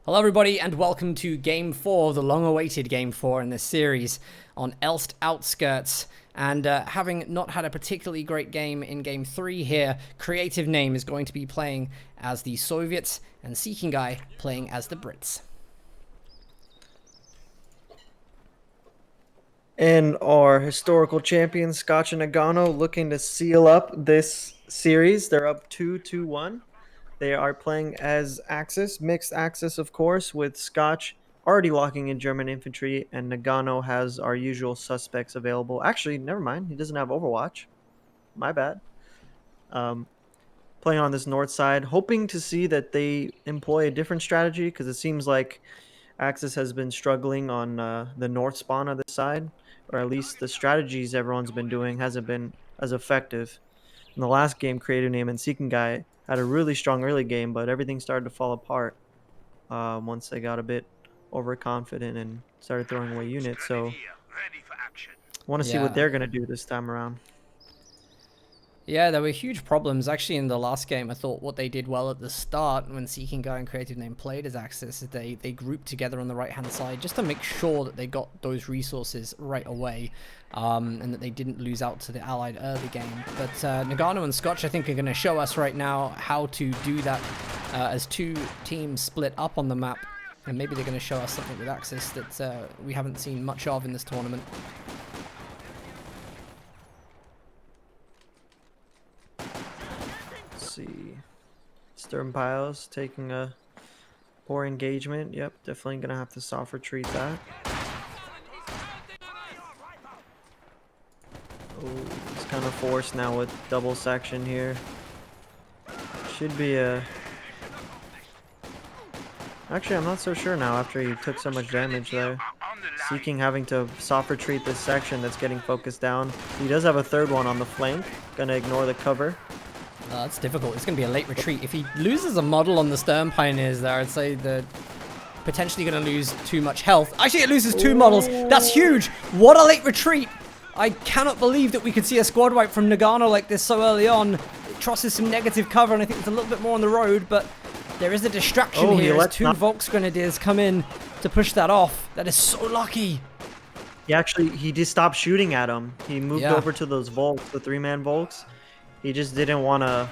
Hello everybody and welcome to Game 4, the long-awaited Game 4 in this series on Elst Outskirts. And having not had a particularly great game in Game 3 here, CreativeName is going to be playing as the Soviets and TheSeekingGuy playing as the Brits. And our historical champion, Scotch and Noggano, looking to seal up this series. They're up 2-1. They are playing as Axis, mixed Axis, of course, with Scotch already locking in German infantry, and Noggano has our usual suspects available. Actually, never mind. He doesn't have Overwatch. My bad. Um, Playing on this north side, hoping to see that they employ a different strategy, because it seems like Axis has been struggling on the north spawn of the side, or at least the strategies everyone's been doing hasn't been as effective. In the last game, CreativeName and TheSeekingGuy had a really strong early game, but everything started to fall apart once they got a bit overconfident and started throwing away units. So I want to see what Yeah. they're going to do this time around. Yeah, there were huge problems. Actually, in the last game, I thought what they did well at the start when TheSeekingGuy and CreativeName played as Axis is they grouped together on the right-hand side just to make sure that they got those resources right away and that they didn't lose out to the Allied early game. But Noggano and Scotch, I think, are going to show us right now how to do that as two teams split up on the map. And maybe they're going to show us something with Axis that we haven't seen much of in this tournament. See, Stormpiles taking a poor engagement. Yep, definitely gonna have to soft retreat that. Oh, it's kind of forced now with double section here. Should be a... Actually, I'm not so sure now after he took so much damage there. Seeking having to soft retreat this section that's getting focused down. He does have a third one on the flank. Gonna ignore the cover. That's difficult. It's going to be a late retreat. If he loses a model on the Stern Pioneers there, I'd say they're potentially going to lose too much health. Actually, it loses two models. That's huge. What a late retreat. I cannot believe that we could see a squad wipe from Noggano like this so early on. It trusses some negative cover, and I think it's a little bit more on the road, but there is a distraction here as two Volks Grenadiers come in to push that off. That is so lucky. He just stopped shooting at him. He moved over to those Volks, the three-man Volks. He just didn't want to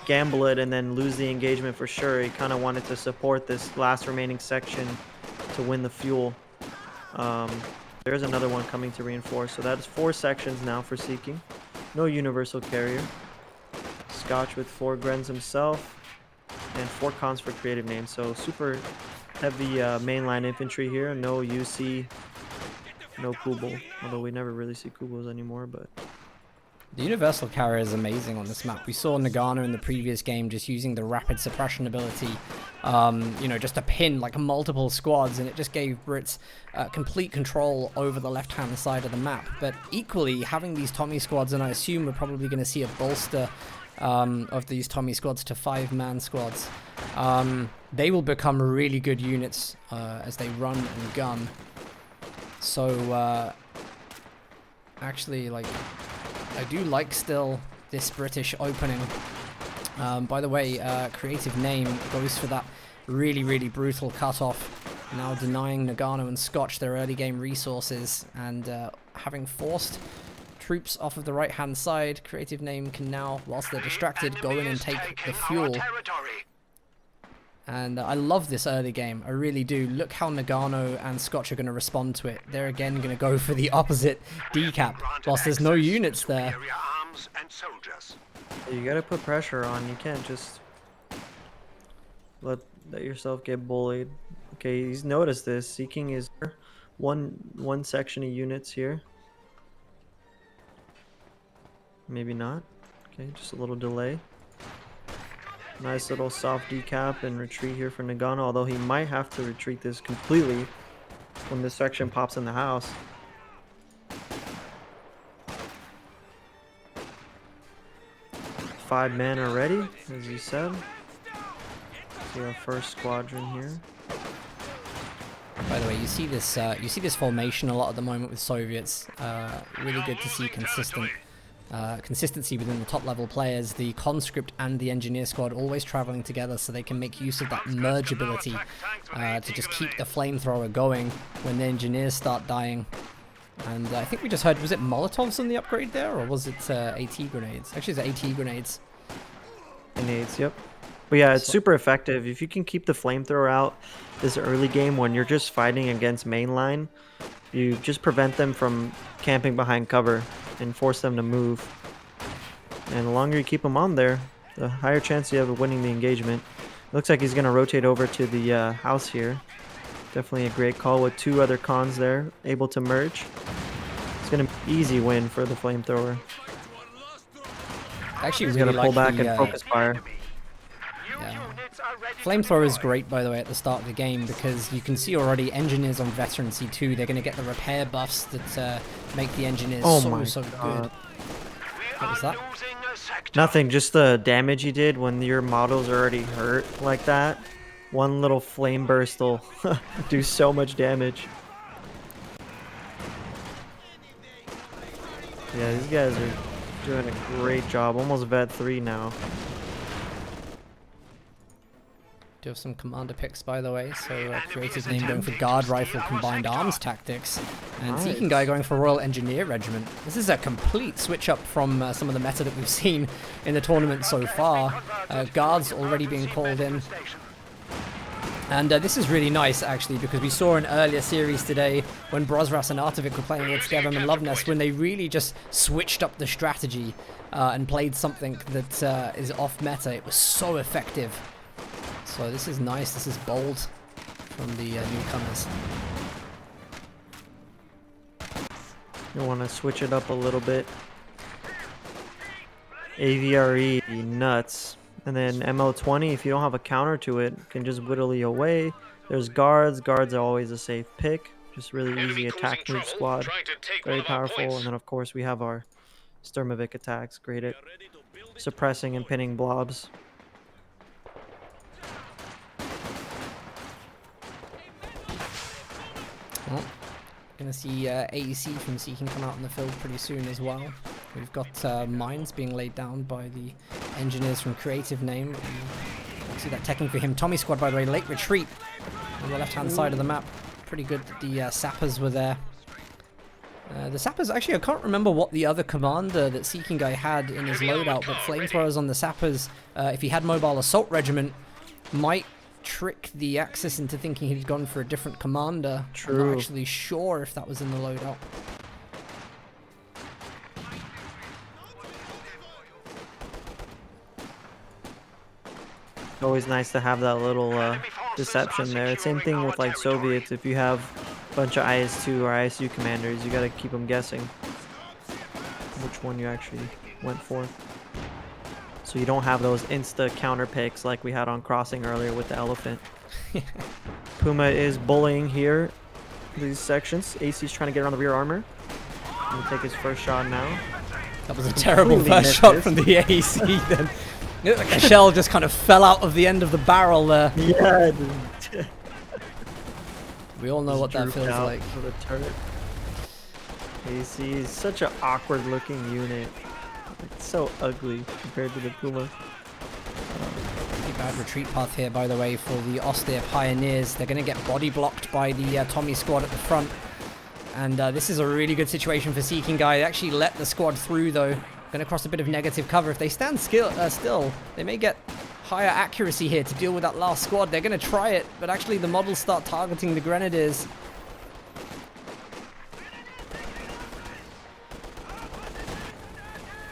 gamble it and then lose the engagement for sure. He kind of wanted to support this last remaining section to win the fuel. There's another one coming to reinforce. So that is 4 sections now for Seeking. No universal carrier. Scotch with 4 Grens himself. And 4 cons for CreativeName. So super heavy mainline infantry here. No UC. No Kubel. Although we never really see Kubels anymore, but... The universal carrier is amazing on this map. We saw Noggano in the previous game just using the rapid suppression ability, you know, just to pin like multiple squads, and it just gave Brits complete control over the left-hand side of the map. But equally, having these Tommy squads, and I assume we're probably going to see a bolster of these Tommy squads to 5-man squads, they will become really good units as they run and gun. So, actually, like... I do like still this British opening. By the way, CreativeName goes for that really brutal cutoff, now denying Noggano and Scotch their early game resources, and having forced troops off of the right hand side, CreativeName can now, whilst they're distracted, go in and take the fuel. And I love this early game, I really do. Look how Noggano and Scotch are going to respond to it. They're again going to go for the opposite decap, whilst there's no units there. You gotta put pressure on, you can't just let yourself get bullied. Okay, he's noticed this. Seeking is one section of units here. Maybe not. Okay, just a little delay. Nice little soft decap and retreat here for Noggano, although he might have to retreat this completely when this section pops in the house. Five men already, as you said. So our first squadron here. By the way, you see this formation a lot at the moment with Soviets. Really good to see consistent consistency within the top level players, the conscript and the engineer squad always traveling together so they can make use of that merge ability to just keep the flamethrower going when the engineers start dying. And I think we just heard, was it Molotovs on the upgrade there, or was it AT grenades? Actually, it's AT grenades. Grenades, yep. But yeah, it's super effective. If you can keep the flamethrower out this early game when you're just fighting against mainline, you just prevent them from camping behind cover and force them to move. And the longer you keep them on there, the higher chance you have of winning the engagement. Looks like he's going to rotate over to the house here. Definitely a great call with 2 other cons there, able to merge. It's going to be easy win for the flamethrower. Actually, he's really going to pull like back and focus fire. Yeah. Flamethrower is great, by the way, at the start of the game, because you can see already engineers on Veteran C2, they're going to get the repair buffs that make the engineers so good. What was that? Nothing, just the damage he did when your models are already hurt like that. One little flame burst will do so much damage. Yeah, these guys are doing a great job. Almost Vet 3 now. Do have some commander picks, by the way. So CreativeName going for Guard Rifle Combined Arms Tactics, and Nice. TheSeekingGuy going for Royal Engineer Regiment. This is a complete switch up from some of the meta that we've seen in the tournament so far. Guards already being called in. And this is really nice, actually, because we saw an earlier series today when Brosras and Artovic were playing against Devon and Loveness, when they really just switched up the strategy and played something that is off meta. It was so effective. So this is nice, this is bold from the newcomers. You want to switch it up a little bit. AVRE, nuts. And then MO20, if you don't have a counter to it, can just whittle you away. There's guards. Guards are always a safe pick. Just really easy attack move squad. Very powerful. And then, of course, we have our Sturmovik attacks. Great at suppressing and pinning blobs. Oh, gonna see AEC from Seeking come out in the field pretty soon as well. We've got mines being laid down by the engineers from CreativeName. See that teching for him. Tommy squad, by the way, late retreat on the left-hand side of the map. Pretty good that the sappers were there. The sappers, actually, I can't remember what the other commander that TheSeekingGuy had in his loadout, but flamethrowers on the sappers, if he had mobile assault regiment, might trick the Axis into thinking he'd gone for a different commander. True. I'm not actually sure if that was in the loadout. It's always nice to have that little deception there. Same thing with like Soviets. If you have a bunch of IS-2 or ISU commanders, you gotta keep them guessing which one you actually went for. So you don't have those insta counter picks like we had on Crossing earlier with the elephant. Puma is bullying here. These sections. AC's trying to get around the rear armor. He'll take his first shot now. That was a terrible first shot from the AC then. It looked like a shell just kind of fell out of the end of the barrel there. Yeah. We all know what that feels like. For the turret. AC is such an awkward looking unit. It's so ugly compared to the Puma. Pretty bad retreat path here, by the way, for the austere pioneers. They're going to get body blocked by the Tommy squad at the front. And this is a really good situation for TheSeekingGuy. They actually let the squad through, though. Going to cross a bit of negative cover. If they stand still, they may get higher accuracy here to deal with that last squad. They're going to try it, but actually the models start targeting the grenadiers.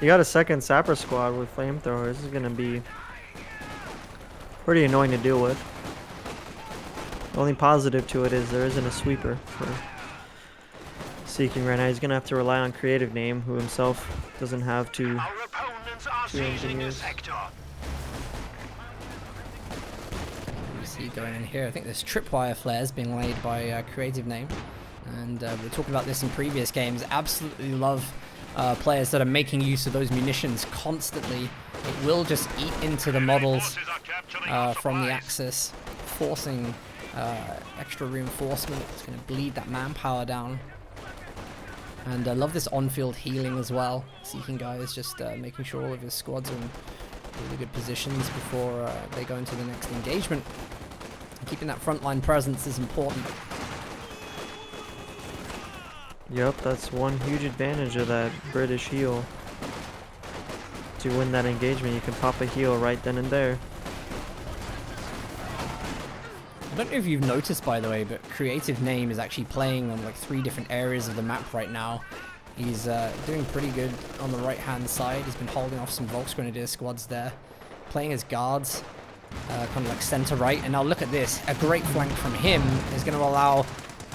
You got a second sapper squad with flamethrowers. This is going to be pretty annoying to deal with. The only positive to it is there isn't a sweeper for Seeking right now. He's going to have to rely on CreativeName, who himself doesn't have two engineers. You see going in here, I think there's tripwire flares being laid by CreativeName. And we were talking about this in previous games. Absolutely love players that are making use of those munitions constantly. It will just eat into the models from the Axis, forcing extra reinforcement. It's going to bleed that manpower down. And I love this on-field healing as well. Seeking Guy is just making sure all of his squads are in really good positions before they go into the next engagement. And keeping that frontline presence is important. Yep, that's one huge advantage of that British heal. To win that engagement, you can pop a heal right then and there. I don't know if you've noticed, by the way, but CreativeName is actually playing on like 3 different areas of the map right now. He's doing pretty good on the right-hand side. He's been holding off some Volksgrenadier squads there, playing as guards, kind of like center-right. And now look at this. A great flank from him is going to allow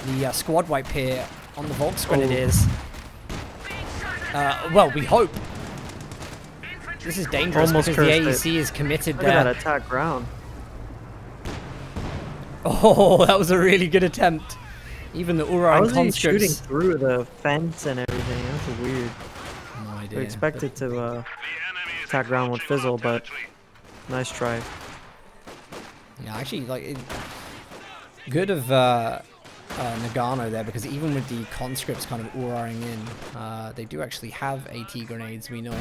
the squad wipe here on the Volksgrenadiers. Well, we hope. This is dangerous Almost because the cursed AEC is committed Look there. at that attack ground. Oh, that was a really good attempt. Even the Ura and How was he shooting conscripts. through the fence and everything? That's weird. No idea. We expected to attack ground would fizzle, but nice try. Yeah, actually, like, good of Noggano there, because even with the conscripts kind of Uraing in, they do actually have AT grenades, we know.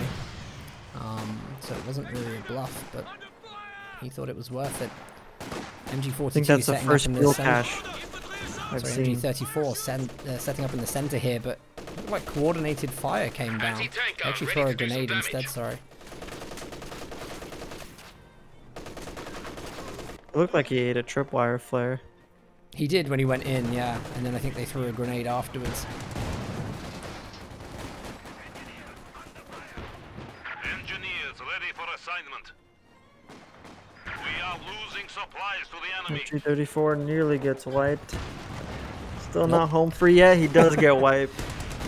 So it wasn't really a bluff, but he thought it was worth it. MG42 I think that's the first fuel cache I've Sorry, seen. MG34 setting up in the center here, but like coordinated fire came down. They actually throw a grenade instead, sorry. It looked like he ate a tripwire flare. He did when he went in, yeah, and then I think they threw a grenade afterwards. Engineers ready for assignment. We are losing supplies to the enemy. MG34 nearly gets wiped. Still not home free yet. He does get wiped.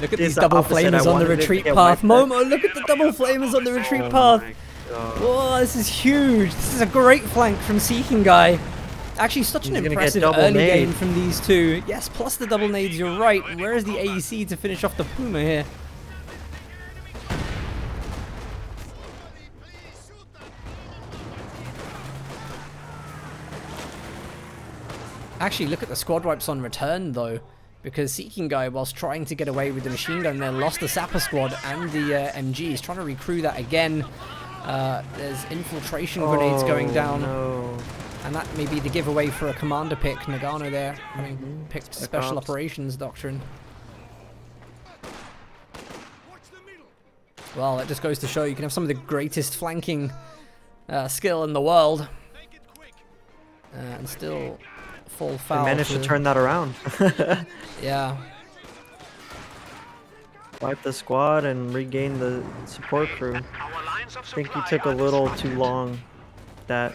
Look at It's these the double opposite. I flamers on the wanted it to retreat get path. wiped there. Momo, look at the double flamers on the retreat Oh path. my God. Whoa, this is huge. This is a great flank from Seeking Guy. Actually, such an He's gonna get impressive double early nade. game from these two. Yes, plus the double nades, you're right. Where is the AEC to finish off the Puma here? Actually, look at the squad wipes on return, though. Because Seeking Guy, whilst trying to get away with the machine gun there, lost the sapper squad and the MG. He's trying to recrew that again. There's infiltration grenades going down. No. And that may be the giveaway for a commander pick. Noggano there, having picked Special Operations Doctrine. Well, it just goes to show you can have some of the greatest flanking skill in the world. And still fall foul. They managed to turn that around. Yeah. Wipe the squad and regain the support crew. I think he took a little too long that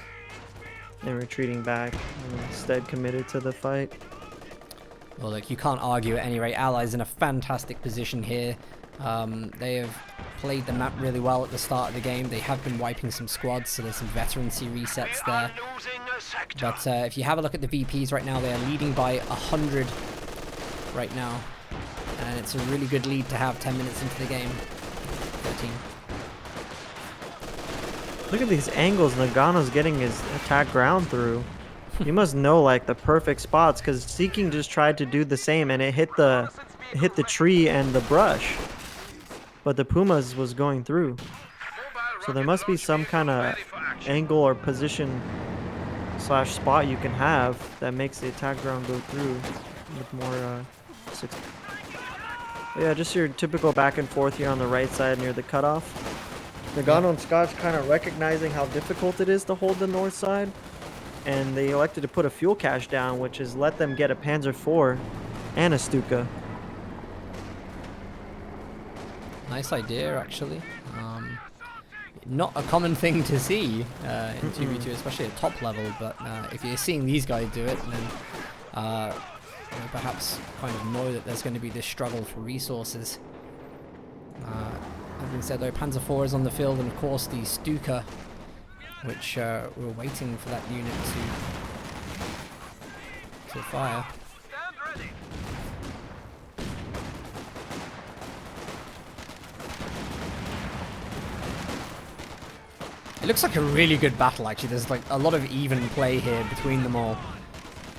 and retreating back and instead committed to the fight. Well, look, you can't argue at any rate. Allies in a fantastic position here. They have played the map really well at the start of the game. They have been wiping some squads, so there's some veterancy resets there. But if you have a look at the VPs right now, they are leading by 100 right now. And it's a really good lead to have 10 minutes into the game. 13. Look at these angles Nagano's getting his attack ground through. You must know like the perfect spots, because Seeking just tried to do the same and it hit the tree and the brush. But the Pumas was going through. So there must be some kind of angle or position slash spot you can have that makes the attack ground go through with more success. But yeah, just your typical back and forth here on the right side near the cutoff. Noggano and Scotch kind of recognizing how difficult it is to hold the north side, and they elected to put a fuel cache down, which has let them get a Panzer IV and a Stuka. Nice idea, actually. Not a common thing to see in 2v2, especially at top level, but if you're seeing these guys do it, then you know, perhaps kind of know that there's going to be this struggle for resources. That being said, though, Panzer IV is on the field, and of course the Stuka, which we're waiting for that unit to fire. It looks like a really good battle, actually. There's like a lot of even play here between them all.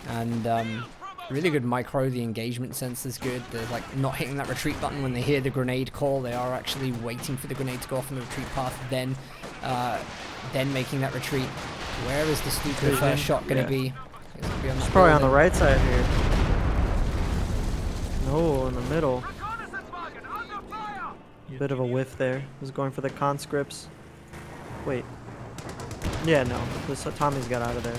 And really good micro. The engagement sense is good. They're like not hitting that retreat button when they hear the grenade call. They are actually waiting for the grenade to go off on the retreat path, then making that retreat. Where is the Stuka first shot going to be? It's gonna be on that probably on the building. right side here. No, in the middle. Bit of a whiff there. Was going for the conscripts. Wait. Yeah, no. This Tommy's got out of there.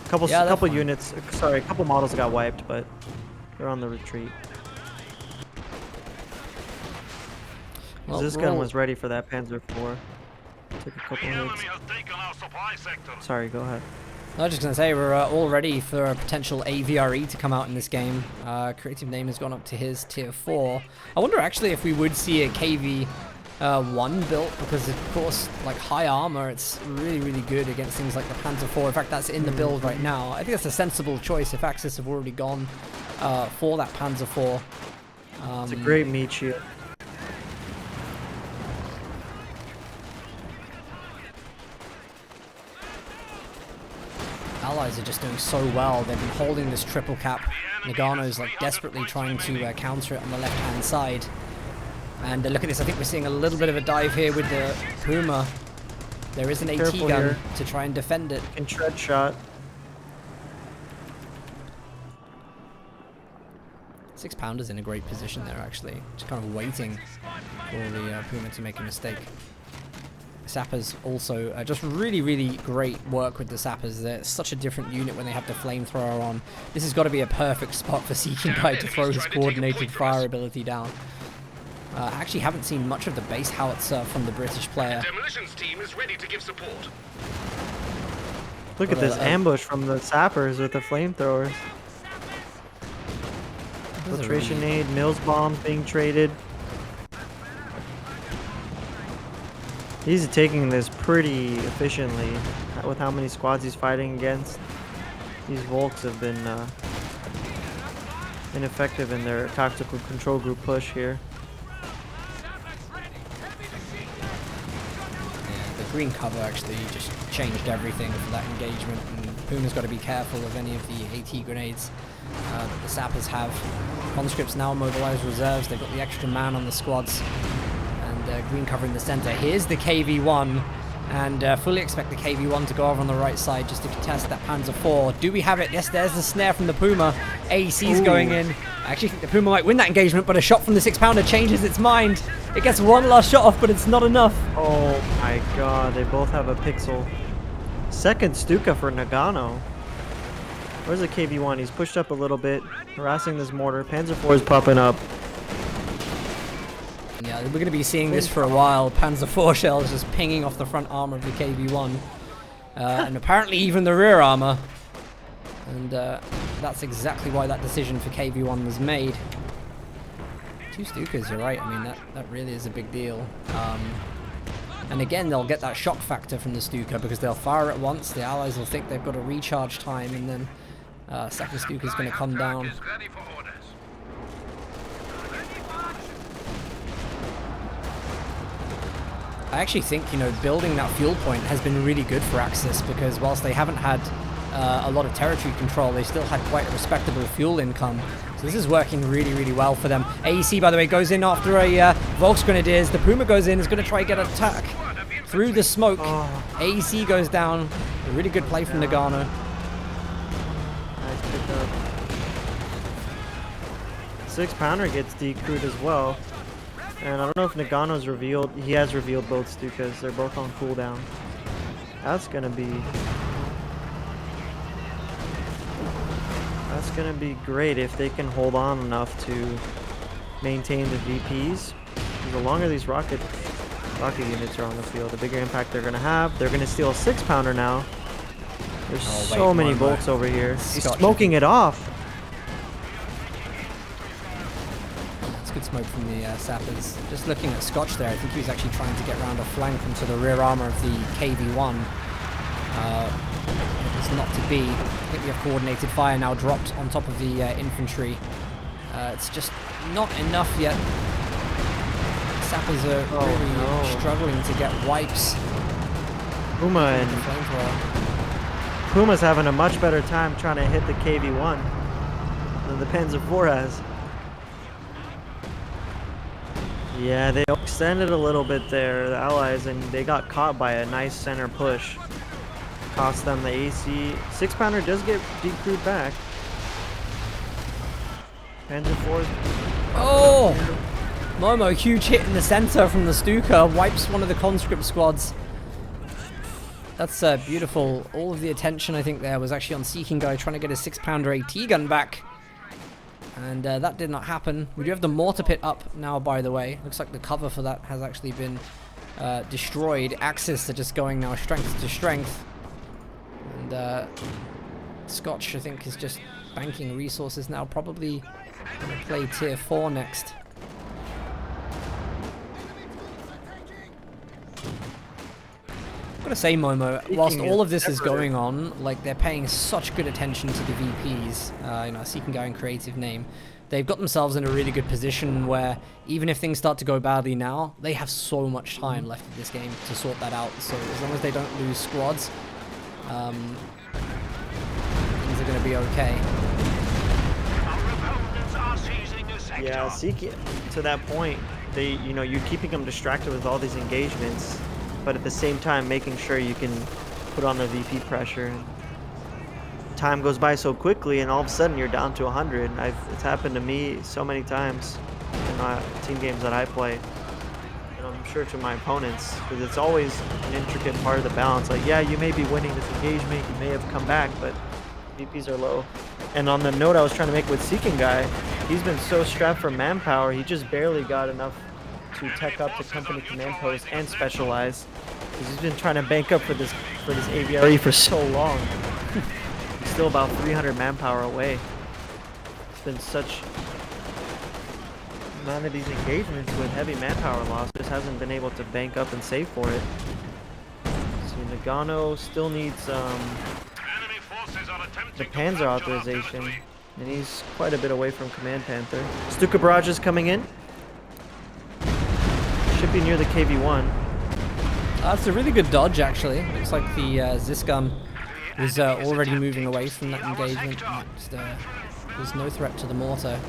Couple fine. units. Sorry, a couple models got wiped, but they're on the retreat. Well, This gun was ready for that Panzer IV. Took a couple The hits. enemy has taken our supply sector. Sorry, go ahead. I was just going to say, we're all ready for a potential AVRE to come out in this game. CreativeName has gone up to his tier 4. I wonder actually if we would see a KV1 built, because of course, like high armor, it's really, really good against things like the Panzer IV. In fact, that's in the build right now. I think that's a sensible choice if Axis have already gone for that Panzer IV. It's a great meat shield. Allies are just doing so well. They've been holding this triple cap. Noggano's like desperately trying to counter it on the left-hand side. And look at this. I think we're seeing a little bit of a dive here with the Puma. There is an AT Careful gun here. to try and defend it. And tread shot. 6-pounder's in a great position there, actually. Just kind of waiting for the Puma to make a mistake. Sappers also just really, really great work with the Sappers. They're such a different unit when they have the flamethrower on. This has got to be a perfect spot for Seeking Guy to throw his coordinated fire ability down. I actually haven't seen much of the base howitzer from the British player. Demolitions team is ready to give support. Look at this ambush from the sappers with the flamethrowers. Filtration aid, Mills bombs being traded. He's taking this pretty efficiently with how many squads he's fighting against. These Volks have been ineffective in their tactical control group push here. Yeah, the green cover actually just changed everything for that engagement, and Puma's got to be careful of any of the AT grenades that the Sappers have. Conscripts now mobilized reserves. They've got the extra man on the squads. Green cover in the center. Here's the KV1, and fully expect the KV1 to go over on the right side just to contest that Panzer IV. Do we have it? Yes, there's the snare from the Puma. AEC's going in. I actually think the Puma might win that engagement, but a shot from the 6-pounder changes its mind. It gets one last shot off, but it's not enough. Oh my god, they both have a pixel. Second Stuka for Nagano. Where's the KV1? He's pushed up a little bit, harassing this mortar. Panzer IV is popping up. Yeah, we're going to be seeing this for a while. Panzer IV shells just pinging off the front armor of the KV1. And apparently even the rear armor. And that's exactly why that decision for KV1 was made. 2 Stukas, you're right. I mean, that really is a big deal. And again, they'll get that shock factor from the Stuka because they'll fire it once. The allies will think they've got a recharge time, and then second Stuka's going to come down. I actually think, you know, building that fuel point has been really good for Axis, because whilst they haven't had a lot of territory control, they still had quite a respectable fuel income. So this is working really, really well for them. AEC, by the way, goes in after a Volksgrenadiers. The Puma goes in, is going to try and get an attack through the smoke. AEC goes down. A really good play from Noggano. Nice pickup. 6-pounder gets decrewed as well. And I don't know if Nagano's revealed. He has revealed both Stukas. They're both on cooldown. That's gonna be great if they can hold on enough to maintain the VPs. The longer these rocket units are on the field, the bigger impact they're gonna have. They're gonna steal a 6-pounder now. There's so many Volks over here. He's smoking it off. Good smoke from the Sappers. Just looking at Scotch there, I think he was actually trying to get around a flank into the rear armor of the KV1. It's not to be. I think we have coordinated fire now dropped on top of the infantry. It's just not enough yet. Sappers are really struggling to get wipes. Puma's having a much better time trying to hit the KV1. than the Panzer IV has. Yeah, they extended a little bit there, the Allies, and they got caught by a nice center push. Cost them the AC. 6-pounder does get decrewed back. Panzer IV. Oh! Momo, huge hit in the center from the Stuka, wipes one of the conscript squads. That's beautiful. All of the attention, I think, there was actually on Seeking Guy trying to get his 6-pounder AT gun back. And that did not happen. We do have the mortar pit up now, by the way. Looks like the cover for that has actually been destroyed. Axis are just going now strength to strength. And Scotch, I think, is just banking resources now. Probably going to play tier 4 next. I've got to say, Momo, whilst all of this is going on, like, they're paying such good attention to the VPs, you know, Seeking Guy and CreativeName. They've got themselves in a really good position where even if things start to go badly now, they have so much time left in this game to sort that out. So as long as they don't lose squads, things are going to be okay. Yeah, Seeking, to that point, you're keeping them distracted with all these engagements, but at the same time making sure you can put on the VP pressure. Time goes by so quickly, and all of a sudden you're down to 100. It's happened to me so many times in team games that I play, and I'm sure to my opponents, because it's always an intricate part of the balance. Like, yeah, you may be winning this engagement, you may have come back, but VPs are low. And on the note I was trying to make with Seeking Guy, he's been so strapped for manpower, he just barely got enough to tech up the company command post and specialize. Because he's been trying to bank up for this AVRE for so long. He's still about 300 manpower away. It's been such amount of these engagements with heavy manpower loss, just hasn't been able to bank up and save for it. So Noggano still needs the Panzer authorization, and he's quite a bit away from Command Panther. Stuka Barrage is coming in. Should be near the KV-1. It's a really good dodge, actually. Looks like the Zisgun was already moving away from that engagement. There's no threat to the mortar.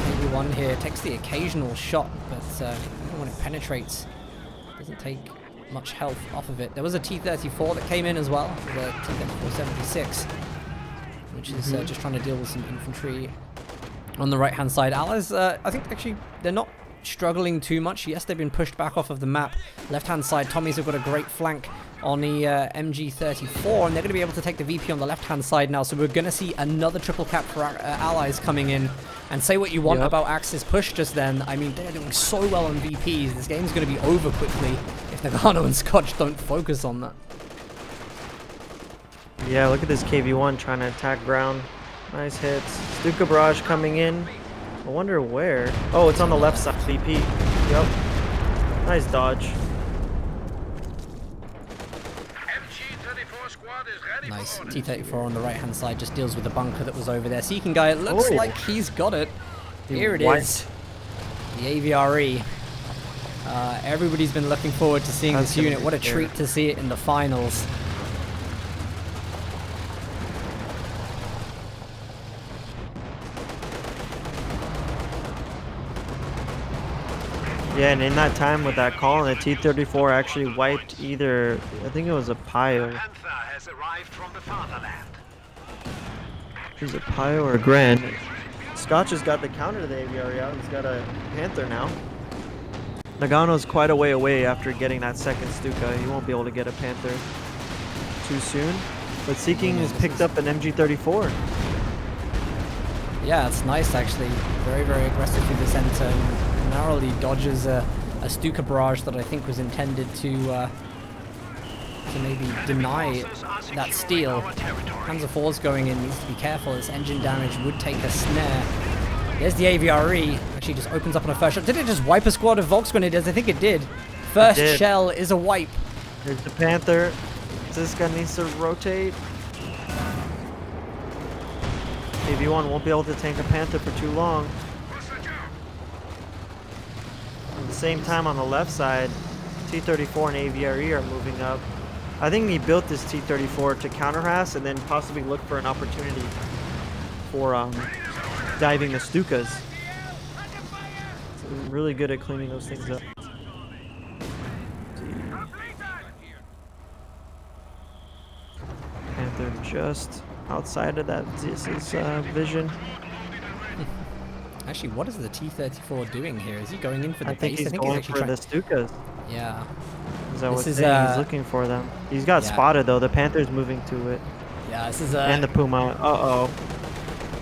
KV-1 here takes the occasional shot, but even when it penetrates, doesn't take much health off of it. There was a T-34 that came in as well, the T-34-76, which is just trying to deal with some infantry on the right-hand side. Allies, I think actually they're not struggling too much. Yes, they've been pushed back off of the map. Left-hand side, Tommies have got a great flank on the MG34, and they're going to be able to take the VP on the left-hand side now. So we're going to see another triple cap for Allies coming in. And say what you want about Axis push just then. I mean, they're doing so well on VPs. This game's going to be over quickly if Noggano and Scotch don't focus on that. Yeah, look at this KV-1 trying to attack ground. Nice hits. Stuka Barrage coming in. I wonder where. Oh, it's on the left side. VP. Yep. Nice dodge. Nice. T-34 on the right-hand side just deals with the bunker that was over there. Seeking Guy, it looks like he's got it. Here it is. The AVRE. Everybody's been looking forward to seeing this unit. What a treat to see it in the finals. Yeah, and in that time with that call, the T-34 actually wiped either, I think it was a Pio. It was a Pio or a Grand. Scotch has got the counter to the AVRE out. He's got a Panther now. Noggano's quite a way away after getting that second Stuka. He won't be able to get a Panther too soon. But Seeking has picked up an MG34. Yeah, it's nice actually. Very, very aggressive through the center. Narrowly dodges a Stuka Barrage that I think was intended to maybe deny that steal. Panzer IV's going in, needs to be careful. This engine damage would take a snare. There's the AVRE. Actually just opens up on a first shot. Did it just wipe a squad of Volksgrenadiers? I think it did. First shell is a wipe. There's the Panther. This guy needs to rotate. KV-1 won't be able to tank a Panther for too long. At the same time on the left side, T-34 and AVRE are moving up. I think he built this T-34 to counter-harass and then possibly look for an opportunity for diving the Stukas. So really good at cleaning those things up. Panther just outside of that vision. Actually, what is the T-34 doing here? Is he going in for the I think base? he's going for the Stukas. Yeah. Is that what he's looking for them? He's got spotted though. The Panther's moving to it. Yeah, this is and the Puma. Uh-oh.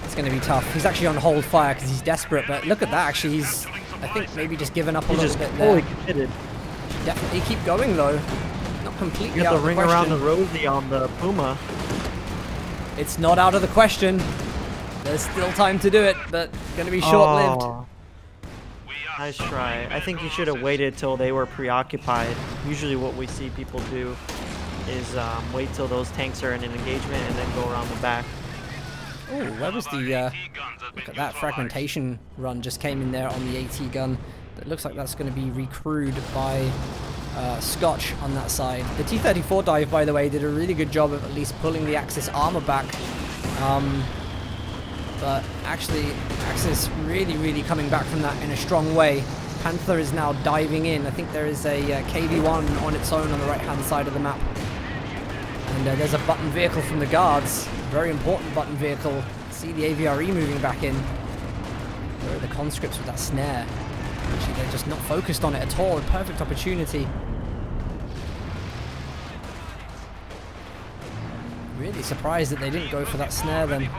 It's going to be tough. He's actually on hold fire because he's desperate, but look at that. Actually, he's, I think, maybe just given up a little bit there. Fully committed. Definitely keep going though. Not completely out of the question. You have the ring around the Rosie on the Puma. It's not out of the question. There's still time to do it, but going to be short-lived. Oh. Nice try. I think he should have waited till they were preoccupied. Usually what we see people do is wait till those tanks are in an engagement and then go around the back. Oh, where was the... look at that fragmentation run just came in there on the AT gun. It looks like that's going to be recrewed by Scotch on that side. The T-34 dive, by the way, did a really good job of at least pulling the Axis armor back. But actually, Axis really coming back from that in a strong way. Panther is now diving in. I think there is a KV-1 on its own on the right-hand side of the map. And there's a button vehicle from the guards. Very important button vehicle. See the AVRE moving back in. Where are the conscripts with that snare? Actually, they're just not focused on it at all. A perfect opportunity. Really surprised that they didn't go for that snare then.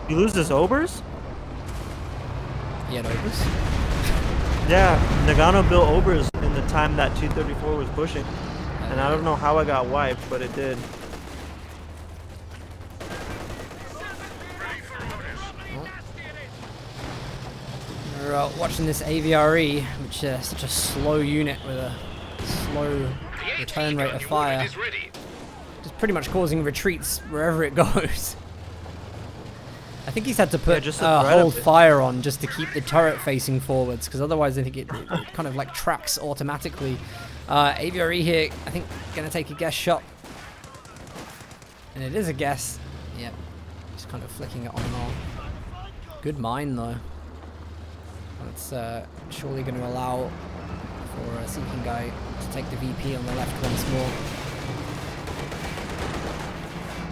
You lose his Obers? He had Obers? Yeah, Noggano built Obers in the time that T-34 was pushing. And I don't know how I got wiped, but it did. We're watching this AVRE, which is such a slow unit with a slow return rate of fire. Just pretty much causing retreats wherever it goes. I think he's had to put hold fire on just to keep the turret facing forwards, because otherwise I think it kind of like tracks automatically. AVRE here, I think, going to take a guess shot. And it is a guess. Yep. Just kind of flicking it on and off. Good mine, though. That's surely going to allow for Seeking Guy to take the VP on the left once more.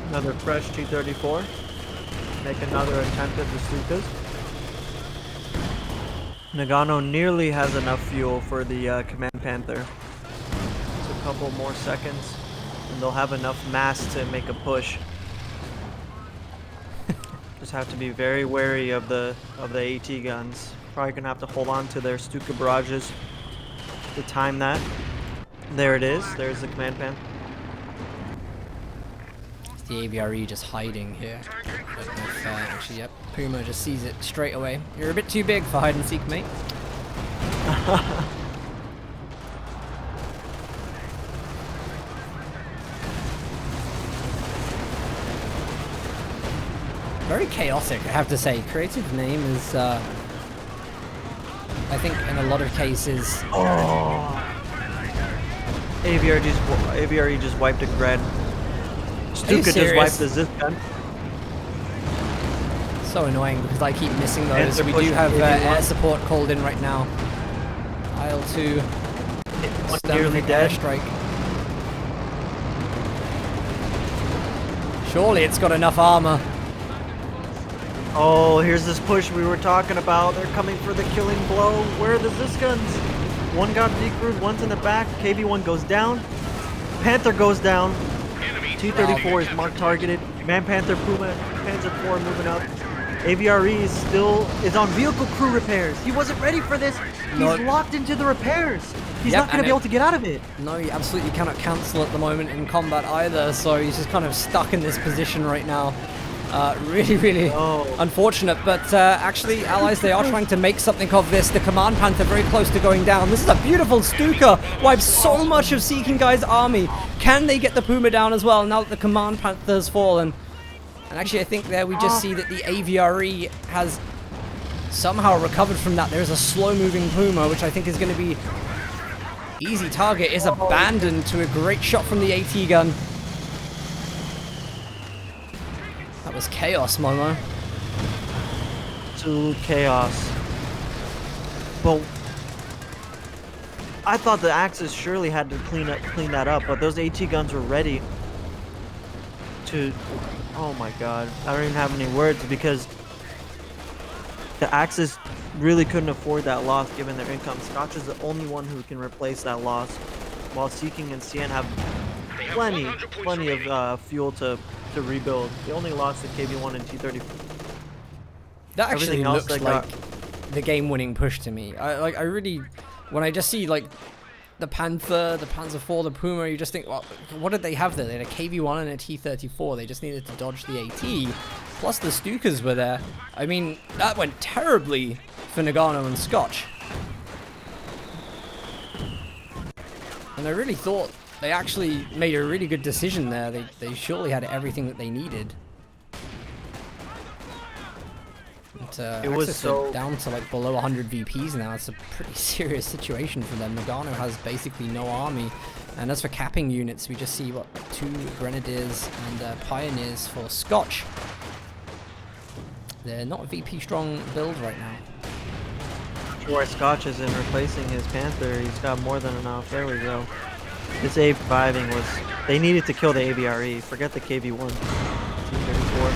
Another fresh T-34. Make another attempt at the Stukas. Noggano nearly has enough fuel for the Command Panther. Just a couple more seconds, and they'll have enough mass to make a push. Just have to be very wary of the AT guns. Probably gonna have to hold on to their Stuka barrages to time that. There it is. There's the Command Panther. The AVRE just hiding here. But if, actually, yep, Puma just sees it straight away. You're a bit too big for hide and seek, mate. Very chaotic, I have to say. CreativeName is, I think, in a lot of cases. Oh. AVRE just wiped a Gred. Stuka just wiped the Zip gun. So annoying because I keep missing those. We do have air support called in right now. IL-2. Nearly dead. Strike. Surely it's got enough armor. Oh, here's this push we were talking about. They're coming for the killing blow. Where are the Zis guns? One got decrewed, one's in the back. KV-1 goes down. Panther goes down. T-34 is marked targeted. Man Panther, Puma, Panzer IV moving up. AVRE is on vehicle crew repairs. He wasn't ready for this. He's locked into the repairs. He's not going to be able to get out of it. No, you absolutely cannot cancel at the moment in combat either, so he's just kind of stuck in this position right now. Really unfortunate, but actually, allies, they are trying to make something of this. The Command Panther very close to going down. This is a beautiful Stuka. Wipes so much of Seeking Guy's army. Can they get the Puma down as well now that the Command Panther has fallen? And actually, I think there we just see that the AVRE has somehow recovered from that. There's a slow-moving Puma, which I think is going to be easy target. Is abandoned to a great shot from the AT gun. That was chaos, Momo. Absolute chaos. But I thought the Axis surely had to clean that up, but those AT guns were ready to. Oh my god, I don't even have any words because the Axis really couldn't afford that loss given their income. Scotch is the only one who can replace that loss, while Seeking and CN have plenty of fuel to rebuild. The only loss that KB1 and T30. That actually else looks like the game-winning push to me. I really, when I just see like the Panther, the Panzer IV, the Puma, you just think, well, what did they have there? They had a KV1 and a T34. They just needed to dodge the AT. Plus the Stukas were there. I mean, that went terribly for Noggano and Scotch. And I really thought they actually made a really good decision there. They surely had everything that they needed. But, it was Axis so are down to like below 100 VPs now. It's a pretty serious situation for them. Noggano has basically no army. And as for capping units, we just see, what, 2 Grenadiers and Pioneers for Scotch. They're not a VP strong build right now. Where Scotch is in replacing his Panther, he's got more than enough. There we go. This A surviving was. They needed to kill the AVRE. Forget the KV1. T34.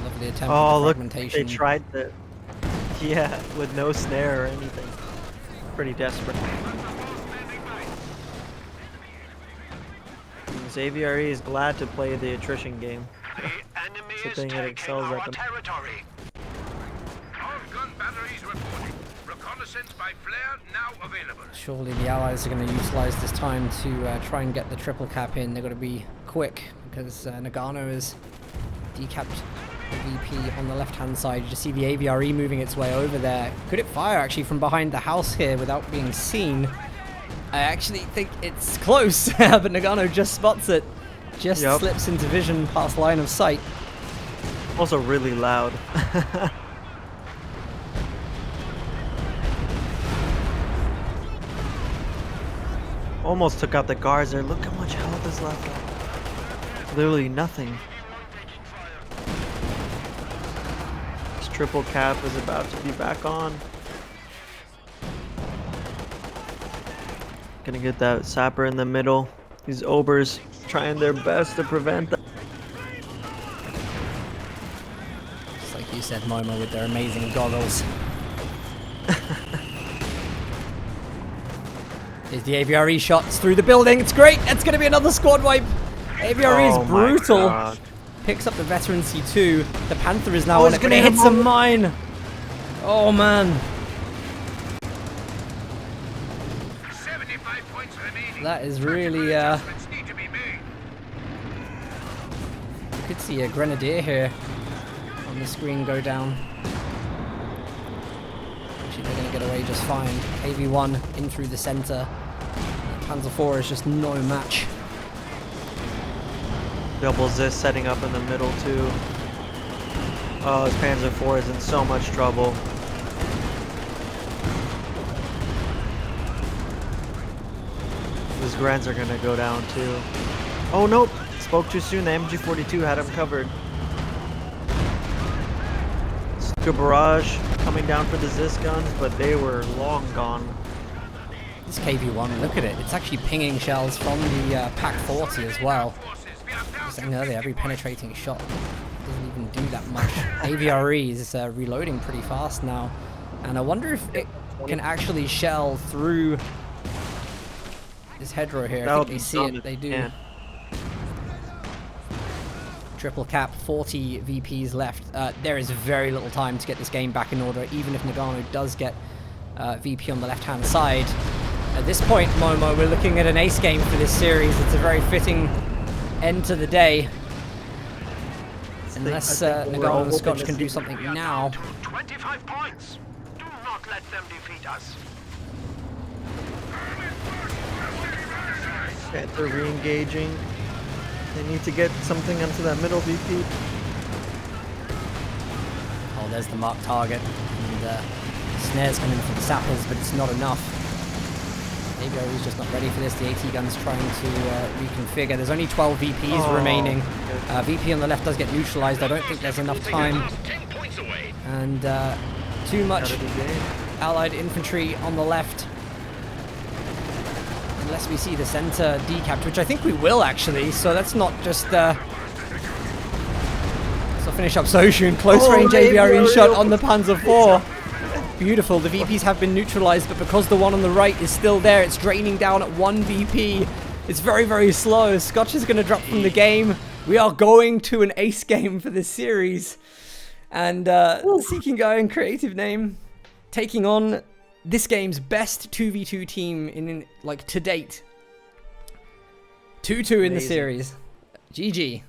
Lovely attempt Oh, at the look. fragmentation. They tried the. Yeah, with no snare or anything. Pretty desperate. AVRE is glad to play the attrition game. The It's a thing that excels at them. territory. All gun batteries reporting. Reconnaissance by flare now available. Surely the Allies are going to utilize this time to try and get the triple cap in. They've got to be quick because Noggano is decapped the VP on the left-hand side. You just see the AVRE moving its way over there. Could it fire actually from behind the house here without being seen? I actually think it's close, but Noggano just spots it. Just slips into vision past line of sight. Also really loud. Almost took out the guards there. Look how much health is left. Literally nothing. This triple cap is about to be back on. Gonna get that sapper in the middle. These Obers trying their best to prevent that. Just like you said, Momo, with their amazing goggles. Here's the AVRE shots through the building. It's great. It's going to be another squad wipe. AVRE is brutal. Picks up the veteran C2. The Panther is now on it, but it hits a mine. Oh, man. That is really, you could see a Grenadier here on the screen go down. Actually, they're going to get away just fine. AV1 in through the center. Panzer IV is just no match. Double Zis setting up in the middle too. Oh, his Panzer IV is in so much trouble. His Grens are gonna go down too. Oh nope! Spoke too soon. The MG42 had him covered. Stuka barrage coming down for the Zis guns, but they were long gone. This KV1, look at it. It's actually pinging shells from the Pack 40 as well. I was saying earlier, every penetrating shot doesn't even do that much. AVRE is reloading pretty fast now, and I wonder if it can actually shell through this hedgerow here. I think they see it. They do. Yeah. Triple cap, 40 VPs left. There is very little time to get this game back in order, even if Noggano does get VP on the left-hand side. At this point, Momo, we're looking at an ace game for this series. It's a very fitting end to the day. Unless Noggano and Scotch can do something now. 25 points. Do not let them defeat us. Panther re-engaging. They need to get something onto that middle VP. Oh, there's the marked target. And snares coming for the sappers, but it's not enough. Maybe he's just not ready for this. The AT gun's trying to reconfigure. There's only 12 VPs remaining. VP on the left does get neutralized. I don't think there's enough time. And too much allied infantry on the left. Unless we see the center decapped, which I think we will actually. So that's not just... So finish up Soshun. Close range aviary shot on the Panzer IV. Beautiful. The VPs have been neutralized, but because the one on the right is still there, it's draining down at 1 VP. It's very, very slow. Scotch is going to drop from the game. We are going to an ace game for this series. And Seeking Guy and CreativeName taking on this game's best 2v2 team in like to date. 2-2 in the series. GG.